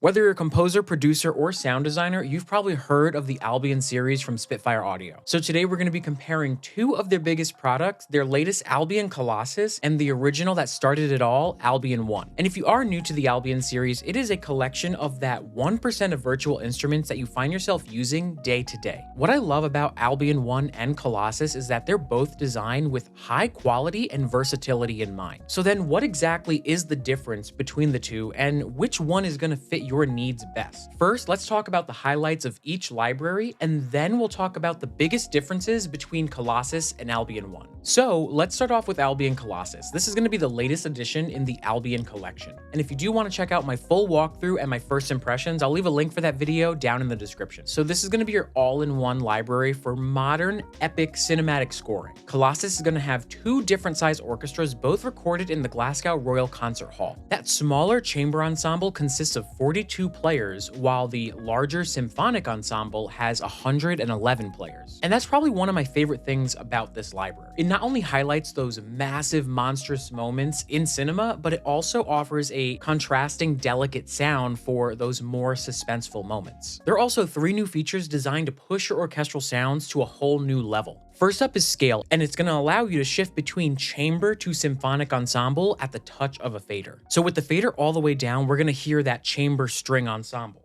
Whether you're a composer, producer, or sound designer, you've probably heard of the Albion series from Spitfire Audio. So today we're going to be comparing two of their biggest products, their latest Albion Colossus and the original that started it all, Albion One. And if you are new to the Albion series, it is a collection of that 1% of virtual instruments that you find yourself using day to day. What I love about Albion One and Colossus is that they're both designed with high quality and versatility in mind. So then what exactly is the difference between the two, and which one is going to fit your needs best? First, let's talk about the highlights of each library, and then we'll talk about the biggest differences between Colossus and Albion One. So let's start off with Albion Colossus. This is going to be the latest addition in the Albion collection. And if you do want to check out my full walkthrough and my first impressions, I'll leave a link for that video down in the description. So this is going to be your all-in-one library for modern, epic cinematic scoring. Colossus is going to have two different size orchestras, both recorded in the Glasgow Royal Concert Hall. That smaller chamber ensemble consists of 42 players, while the larger symphonic ensemble has 111 players. And that's probably one of my favorite things about this library. It not only highlights those massive, monstrous moments in cinema, but it also offers a contrasting, delicate sound for those more suspenseful moments. There are also 3 new features designed to push your orchestral sounds to a whole new level. First up is scale, and it's going to allow you to shift between chamber to symphonic ensemble at the touch of a fader. So with the fader all the way down, we're going to hear that chamber string ensemble.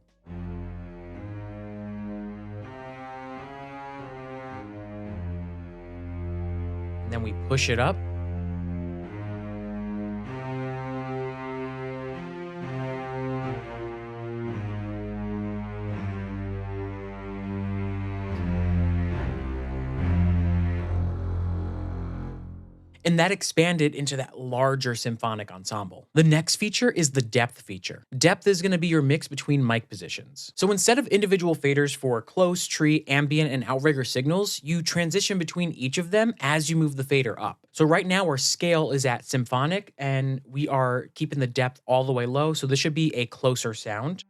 And then we push it up. And that expanded into that larger symphonic ensemble. The next feature is the depth feature. Depth is going to be your mix between mic positions. So instead of individual faders for close, tree, ambient, and outrigger signals, you transition between each of them as you move the fader up. So right now our scale is at symphonic, and we are keeping the depth all the way low, so this should be a closer sound.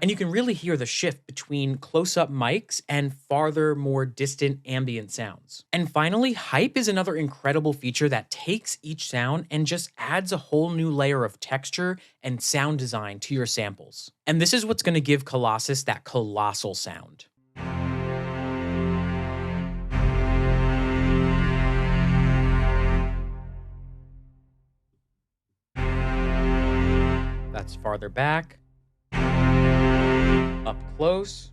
And you can really hear the shift between close-up mics and farther, more distant ambient sounds. And finally, hype is another incredible feature that takes each sound and just adds a whole new layer of texture and sound design to your samples. And this is what's going to give Colossus that colossal sound. That's farther back. Up close.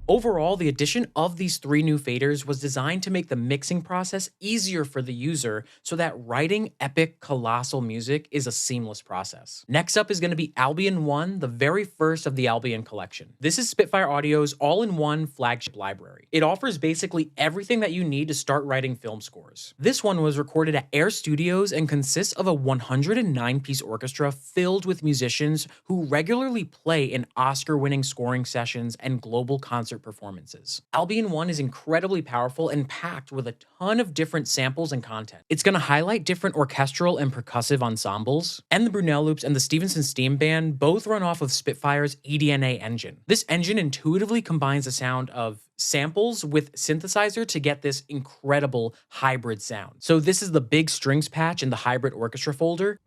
Overall, the addition of these 3 new faders was designed to make the mixing process easier for the user so that writing epic, colossal music is a seamless process. Next up is going to be Albion One, the very first of the Albion collection. This is Spitfire Audio's all-in-one flagship library. It offers basically everything that you need to start writing film scores. This one was recorded at Air Studios and consists of a 109-piece orchestra filled with musicians who regularly play in Oscar-winning scoring sessions and global concert performances. Albion One is incredibly powerful and packed with a ton of different samples and content. It's going to highlight different orchestral and percussive ensembles, and the Brunel loops and the Stevenson Steam Band both run off of Spitfire's eDNA engine. This engine intuitively combines the sound of samples with synthesizer to get this incredible hybrid sound. So this is the big strings patch in the hybrid orchestra folder.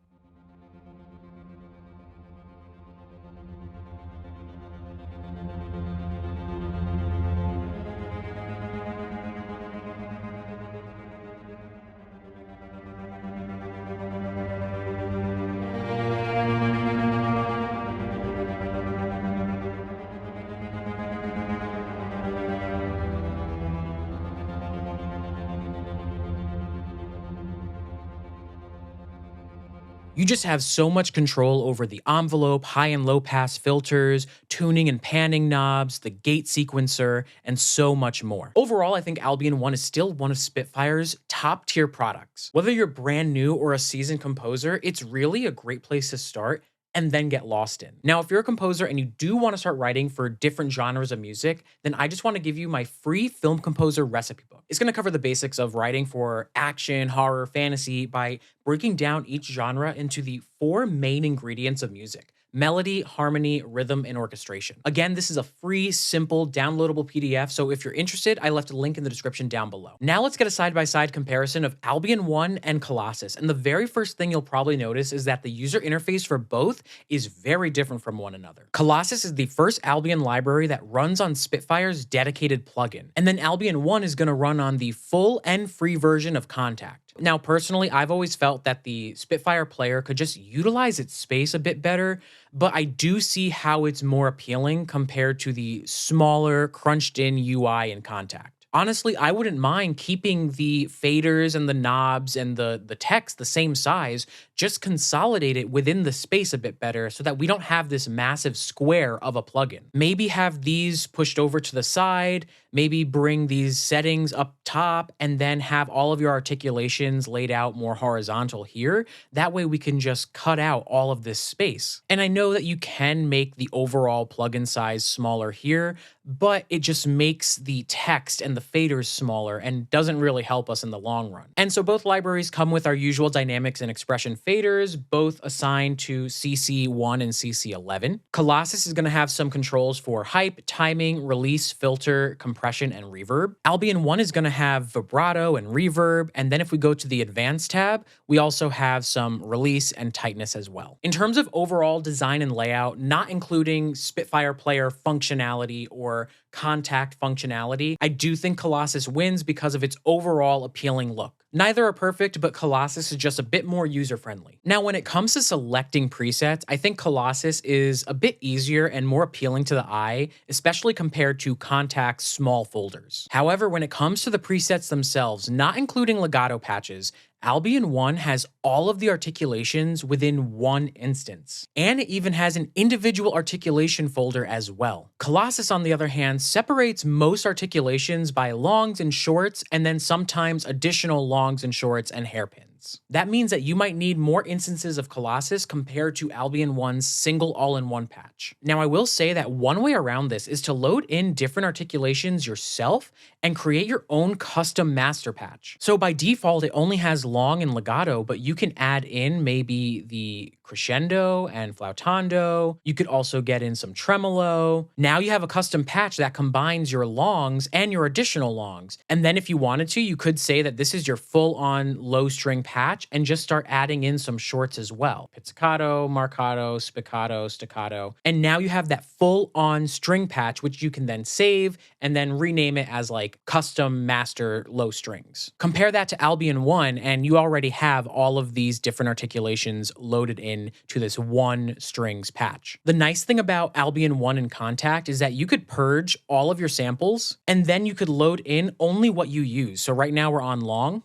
You just have so much control over the envelope, high and low pass filters, tuning and panning knobs, the gate sequencer, and so much more. Overall, I think Albion One is still one of Spitfire's top tier products. Whether you're brand new or a seasoned composer, it's really a great place to start and then get lost in. Now, if you're a composer and you do want to start writing for different genres of music, then I just want to give you my free film composer recipe book. It's going to cover the basics of writing for action, horror, fantasy by breaking down each genre into the four main ingredients of music: melody, harmony, rhythm, and orchestration. Again, this is a free, simple, downloadable PDF, so if you're interested, I left a link in the description down below. Now let's get a side-by-side comparison of Albion One and Colossus, and the very first thing you'll probably notice is that the user interface for both is very different from one another. Colossus is the first Albion library that runs on Spitfire's dedicated plugin, and then Albion One is going to run on the full and free version of Contact. Now, personally, I've always felt that the Spitfire player could just utilize its space a bit better, but I do see how it's more appealing compared to the smaller, crunched-in UI in Contact. Honestly, I wouldn't mind keeping the faders and the knobs and the text the same size, just consolidate it within the space a bit better so that we don't have this massive square of a plugin. Maybe have these pushed over to the side, maybe bring these settings up top, and then have all of your articulations laid out more horizontal here. That way we can just cut out all of this space. And I know that you can make the overall plugin size smaller here, but it just makes the text and the faders smaller and doesn't really help us in the long run. And so both libraries come with our usual dynamics and expression faders, both assigned to CC1 and CC11. Colossus is going to have some controls for hype, timing, release, filter, compression, and reverb. Albion One is going to have vibrato and reverb, and then if we go to the advanced tab, we also have some release and tightness as well. In terms of overall design and layout, not including Spitfire player functionality or Contact functionality, I do think Colossus wins because of its overall appealing look. Neither are perfect, but Colossus is just a bit more user-friendly. Now, when it comes to selecting presets, I think Colossus is a bit easier and more appealing to the eye, especially compared to Contact's small folders. However, when it comes to the presets themselves, not including legato patches, Albion One has all of the articulations within one instance, and it even has an individual articulation folder as well. Colossus, on the other hand, separates most articulations by longs and shorts, and then sometimes additional longs and shorts and hairpins. That means that you might need more instances of Colossus compared to Albion One's single all-in-one patch. Now, I will say that one way around this is to load in different articulations yourself and create your own custom master patch. So by default, it only has long and legato, but you can add in maybe the crescendo and flautando. You could also get in some tremolo. Now you have a custom patch that combines your longs and your additional longs. And then if you wanted to, you could say that this is your full-on low string patch and just start adding in some shorts as well. Pizzicato, marcato, spiccato, staccato. And now you have that full-on string patch, which you can then save and then rename it as like custom master low strings. Compare that to Albion One, and you already have all of these different articulations loaded in to this one strings patch. The nice thing about Albion One and Contact is that you could purge all of your samples, and then you could load in only what you use. So right now we're on long.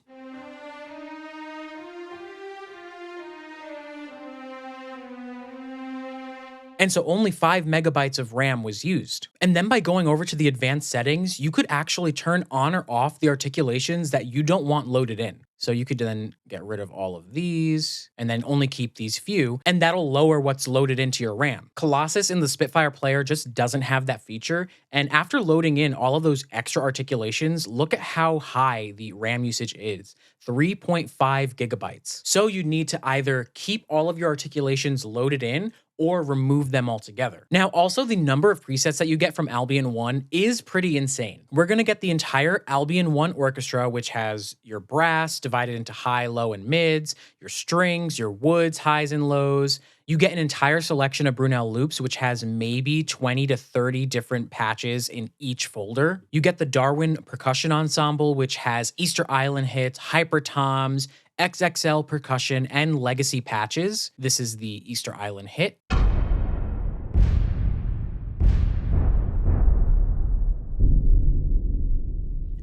And so only 5 megabytes of RAM was used. And then by going over to the advanced settings, you could actually turn on or off the articulations that you don't want loaded in. So you could then get rid of all of these and then only keep these few, and that'll lower what's loaded into your RAM. Colossus in the Spitfire player just doesn't have that feature, and after loading in all of those extra articulations, look at how high the RAM usage is. 3.5 gigabytes. So you need to either keep all of your articulations loaded in or remove them altogether. Now, also the number of presets that you get from Albion One is pretty insane. We're gonna get the entire Albion One orchestra, which has your brass divided into high, low, and mids, your strings, your woods, highs and lows. You get an entire selection of Brunel loops, which has maybe 20 to 30 different patches in each folder. You get the Darwin percussion ensemble, which has Easter Island hits, hyper toms, XXL percussion, and legacy patches. This is the Easter Island hit.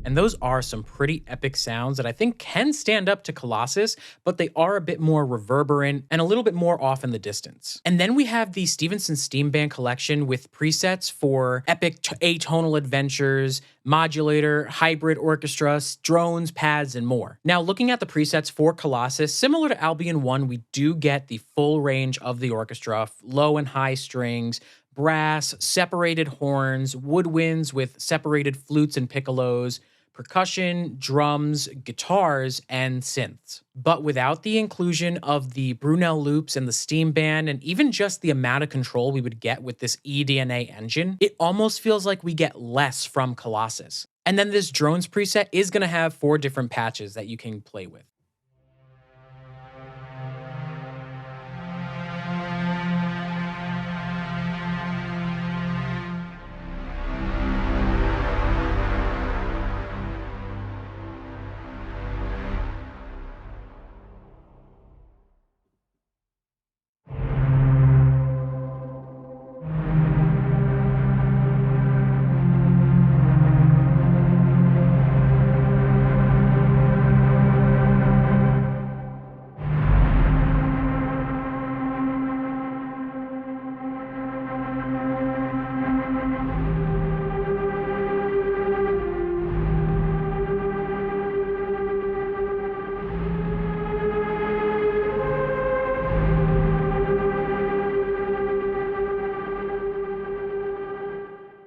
And those are some pretty epic sounds that I think can stand up to Colossus, but they are a bit more reverberant and a little bit more off in the distance. And then we have the Stevenson Steam Band collection with presets for epic atonal adventures, modulator, hybrid orchestra, drones, pads, and more. Now, looking at the presets for Colossus, similar to Albion One, we do get the full range of the orchestra, low and high strings, brass, separated horns, woodwinds with separated flutes and piccolos, percussion, drums, guitars, and synths. But without the inclusion of the Brunel loops and the Steam Band, and even just the amount of control we would get with this eDNA engine, it almost feels like we get less from Colossus. And then this drones preset is going to have 4 different patches that you can play with.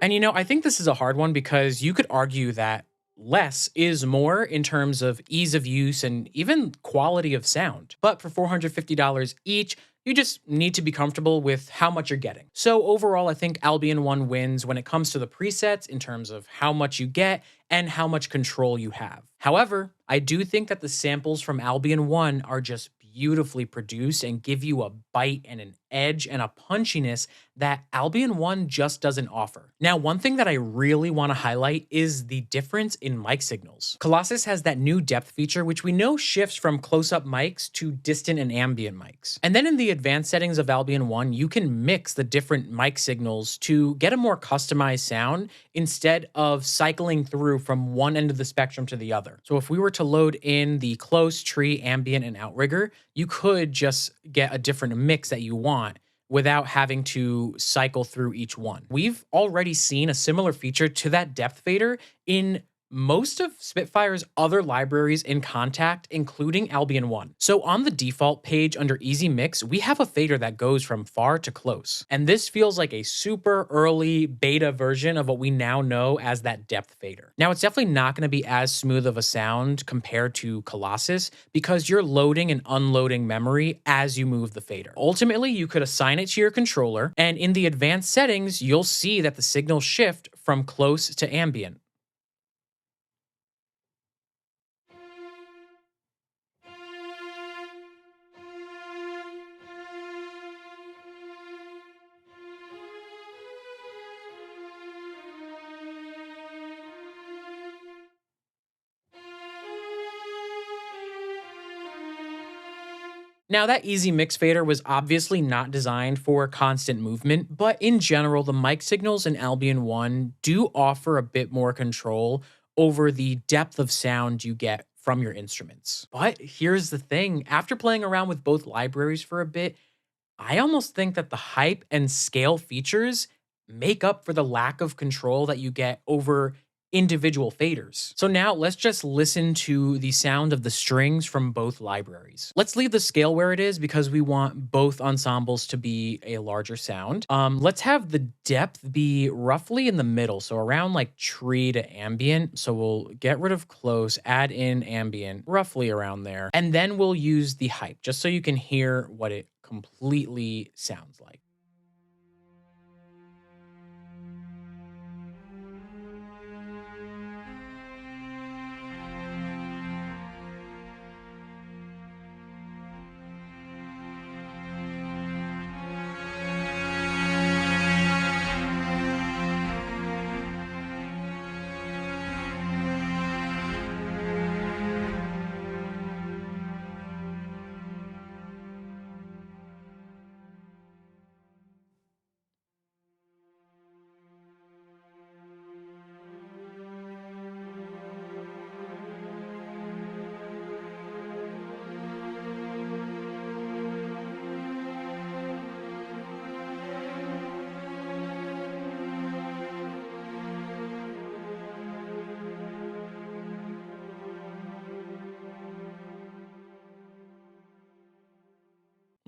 And I think this is a hard one because you could argue that less is more in terms of ease of use and even quality of sound. But for $450 each, you just need to be comfortable with how much you're getting. So overall, I think Albion One wins when it comes to the presets in terms of how much you get and how much control you have. However, I do think that the samples from Albion One are just beautifully produced and give you a bite and an edge and a punchiness that Albion One just doesn't offer. Now, one thing that I really want to highlight is the difference in mic signals. Colossus has that new depth feature, which we know shifts from close-up mics to distant and ambient mics. And then in the advanced settings of Albion One, you can mix the different mic signals to get a more customized sound instead of cycling through from one end of the spectrum to the other. So if we were to load in the close, tree, ambient, and outrigger, you could just get a different mix that you want without having to cycle through each one. We've already seen a similar feature to that depth fader in most of Spitfire's other libraries in Contact, including Albion One. So on the default page under Easy Mix, we have a fader that goes from far to close. And this feels like a super early beta version of what we now know as that depth fader. Now, it's definitely not going to be as smooth of a sound compared to Colossus because you're loading and unloading memory as you move the fader. Ultimately, you could assign it to your controller, and in the advanced settings, you'll see that the signals shift from close to ambient. Now, that easy mix fader was obviously not designed for constant movement, but in general, the mic signals in Albion One do offer a bit more control over the depth of sound you get from your instruments. But here's the thing, after playing around with both libraries for a bit, I almost think that the hype and scale features make up for the lack of control that you get over individual faders. So now let's just listen to the sound of the strings from both libraries. Let's leave the scale where it is because we want both ensembles to be a larger sound. Let's have the depth be roughly in the middle, so around like tree to ambient. So we'll get rid of close, add in ambient, roughly around there. And then we'll use the hype just so you can hear what it completely sounds like.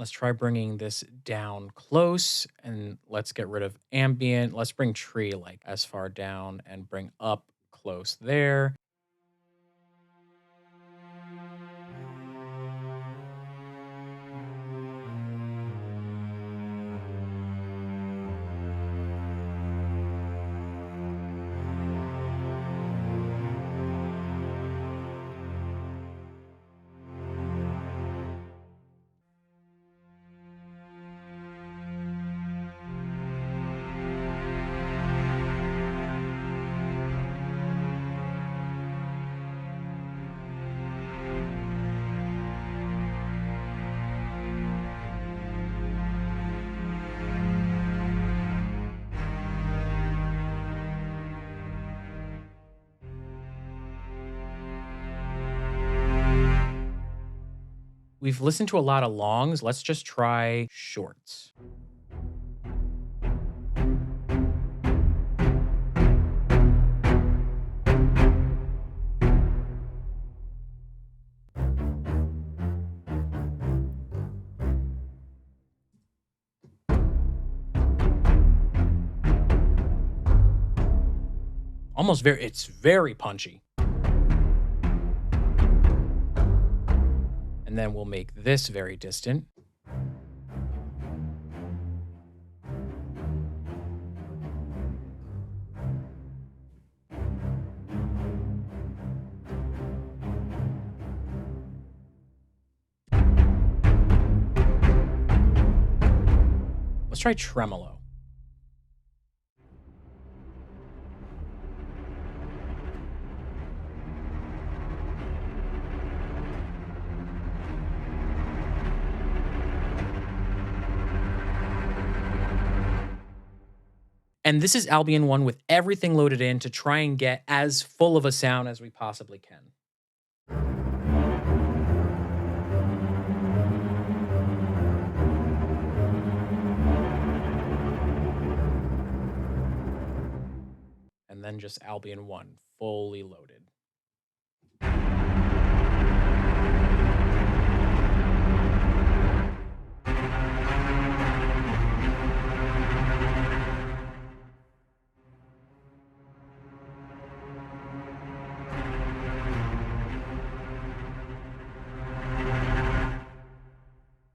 Let's try bringing this down close and let's get rid of ambient. Let's bring tree like as far down and bring up close there. We've listened to a lot of longs. Let's just try shorts. It's very punchy. And then we'll make this very distant. Let's try tremolo. And this is Albion One with everything loaded in to try and get as full of a sound as we possibly can. And then just Albion One, fully loaded.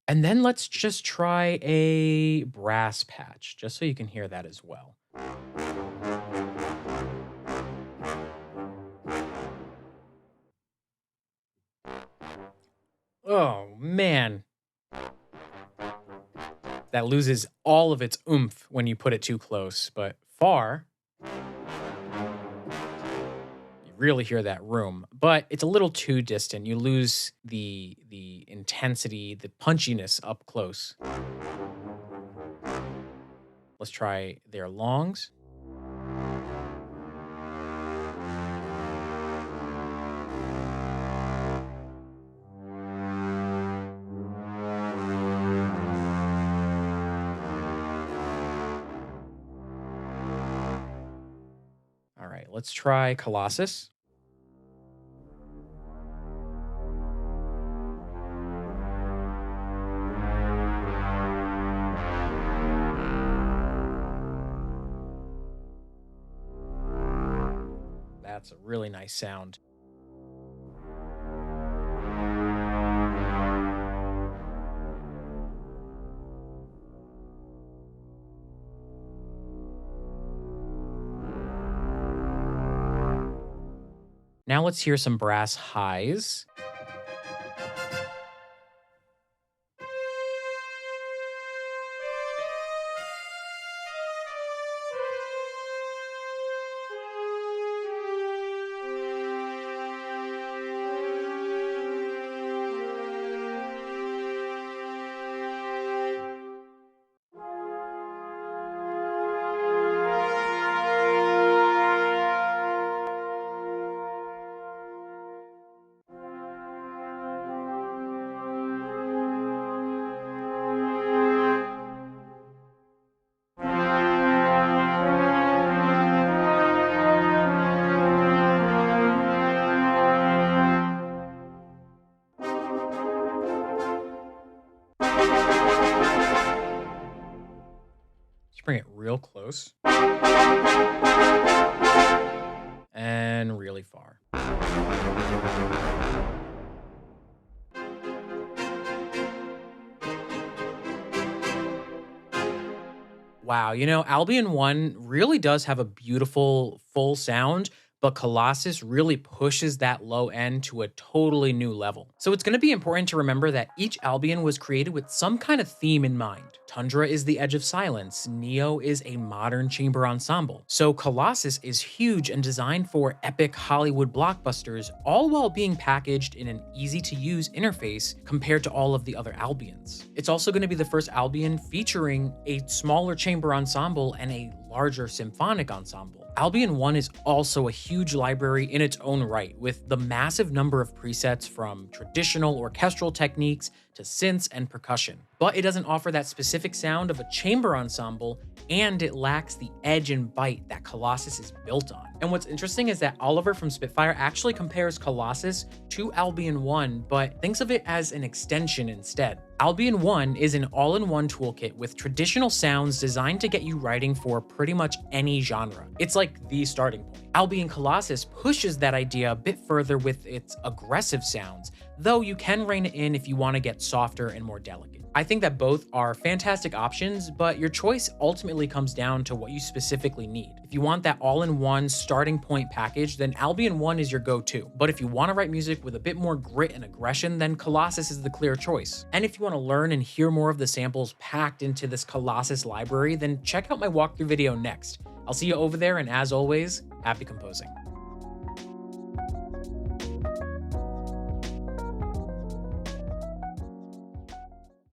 And then let's just try a brass patch, just so you can hear that as well. Oh, man. That loses all of its oomph when you put it too close, but far, you really hear that room. But it's a little too distant. You lose the intensity, the punchiness up close. Let's try their longs. All right, let's try Colossus. That's a really nice sound. Now let's hear some brass highs. Wow, Albion One really does have a beautiful full sound, but Colossus really pushes that low end to a totally new level. So it's going to be important to remember that each Albion was created with some kind of theme in mind. Tundra is the edge of silence, Neo is a modern chamber ensemble. So Colossus is huge and designed for epic Hollywood blockbusters, all while being packaged in an easy to use interface compared to all of the other Albions. It's also going to be the first Albion featuring a smaller chamber ensemble and a larger symphonic ensemble. Albion One is also a huge library in its own right, with the massive number of presets from traditional orchestral techniques to synths and percussion. But it doesn't offer that specific sound of a chamber ensemble, and it lacks the edge and bite that Colossus is built on. And what's interesting is that Oliver from Spitfire actually compares Colossus to Albion One, but thinks of it as an extension instead. Albion One is an all-in-one toolkit with traditional sounds designed to get you writing for pretty much any genre. It's like the starting point. Albion Colossus pushes that idea a bit further with its aggressive sounds, though you can rein it in if you want to get softer and more delicate. I think that both are fantastic options, but your choice ultimately comes down to what you specifically need. If you want that all-in-one starting point package, then Albion One is your go-to. But if you want to write music with a bit more grit and aggression, then Colossus is the clear choice. And if you want to learn and hear more of the samples packed into this Colossus library, then check out my walkthrough video next. I'll see you over there, and as always, happy composing.